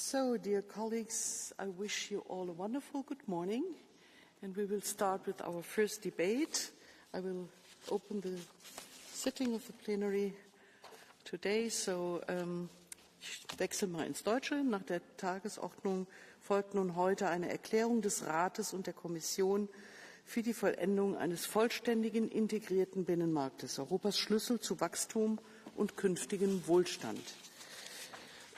So, dear colleagues, I wish you all a wonderful good morning, and we will start with our first debate. I will open the sitting of the plenary today. So, ich wechsle mal ins Deutsche. Nach der Tagesordnung folgt nun heute eine Erklärung des Rates und der Kommission für die Vollendung eines vollständigen, integrierten Binnenmarktes, Europas Schlüssel zu Wachstum und künftigem Wohlstand.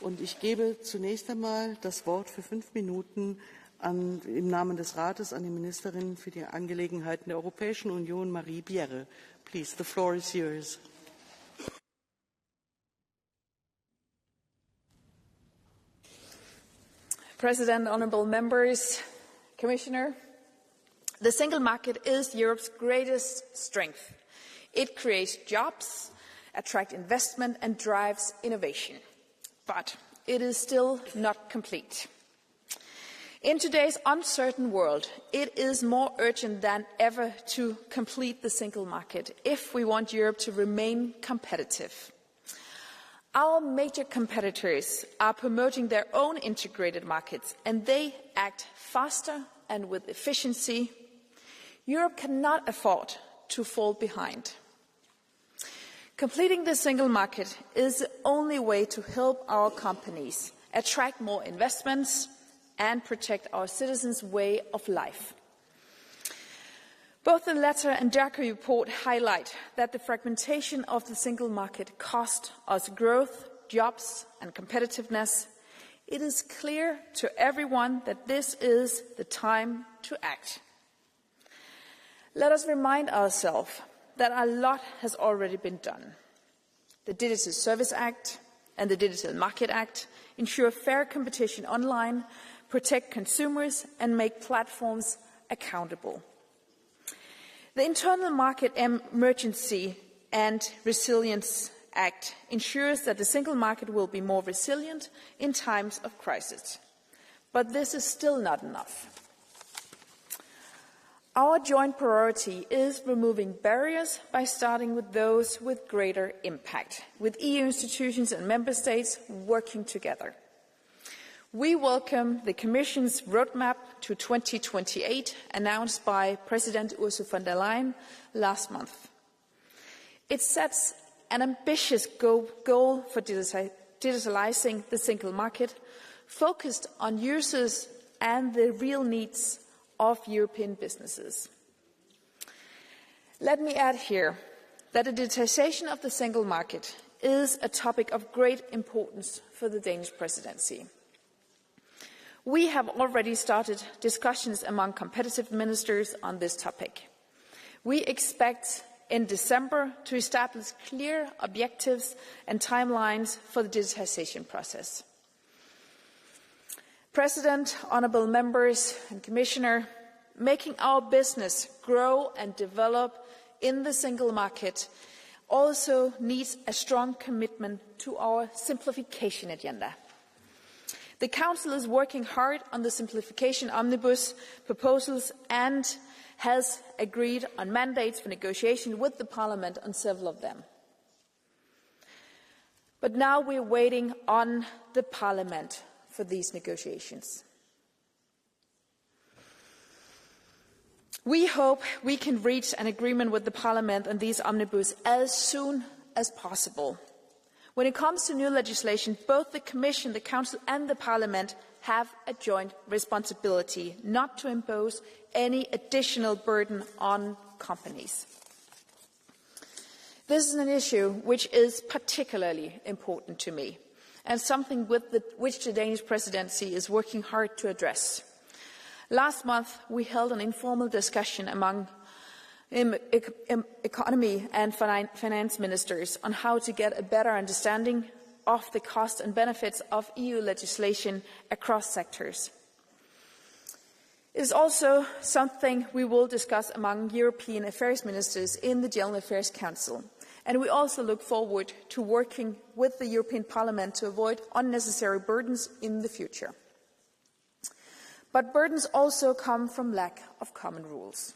Und ich gebe zunächst einmal das Wort für 5 Minuten im Namen des Rates an die Ministerin für die Angelegenheiten der Europäischen Union, Marie Bjerre. Please, the floor is yours. President, honourable members, Commissioner, the single market is Europe's greatest strength. It creates jobs, attracts investment and drives innovation. But it is still not complete. In today's uncertain world, it is more urgent than ever to complete the single market if we want Europe to remain competitive. Our major competitors are promoting their own integrated markets, and they act faster and with efficiency. Europe cannot afford to fall behind. Completing the single market is the only way to help our companies attract more investments and protect our citizens' way of life. Both the Letter and Jacques report highlight that the fragmentation of the single market costs us growth, jobs and competitiveness. It is clear to everyone that this is the time to act. Let us remind ourselves that a lot has already been done. The Digital Service Act and the Digital Market Act ensure fair competition online, protect consumers and make platforms accountable. The Internal Market Emergency and Resilience Act ensures that the single market will be more resilient in times of crisis. But this is still not enough. Our joint priority is removing barriers by starting with those with greater impact, with EU institutions and member states working together. We welcome the Commission's roadmap to 2028 announced by President Ursula von der Leyen last month. It sets an ambitious goal for digitalising the single market, focused on users and the real needs of European businesses. Let me add here that the digitalisation of the single market is a topic of great importance for the Danish presidency. We have already started discussions among competitive ministers on this topic. We expect in December to establish clear objectives and timelines for the digitalisation process. President, honourable members and Commissioner, making our business grow and develop in the single market also needs a strong commitment to our simplification agenda. The Council is working hard on the Simplification Omnibus proposals and has agreed on mandates for negotiation with the Parliament on several of them. But now we're waiting on the Parliament for these negotiations. We hope we can reach an agreement with the Parliament on these omnibus as soon as possible. When it comes to new legislation, both the Commission, the Council and the Parliament have a joint responsibility not to impose any additional burden on companies. This is an issue which is particularly important to me, and something which the Danish presidency is working hard to address. Last month, we held an informal discussion among economy and finance ministers on how to get a better understanding of the costs and benefits of EU legislation across sectors. It is also something we will discuss among European Affairs Ministers in the General Affairs Council. And we also look forward to working with the European Parliament to avoid unnecessary burdens in the future. But burdens also come from lack of common rules.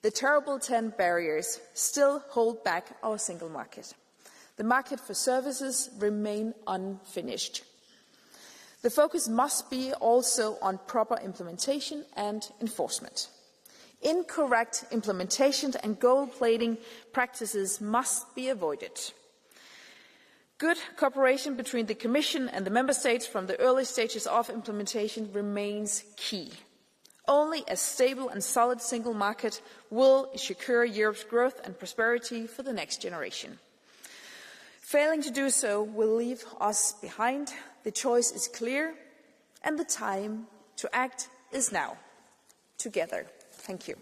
The terrible 10 barriers still hold back our single market. The market for services remain unfinished. The focus must be also on proper implementation and enforcement. Incorrect implementation and gold-plating practices must be avoided. Good cooperation between the Commission and the Member States from the early stages of implementation remains key. Only a stable and solid single market will secure Europe's growth and prosperity for the next generation. Failing to do so will leave us behind. The choice is clear, and the time to act is now. Together. Thank you.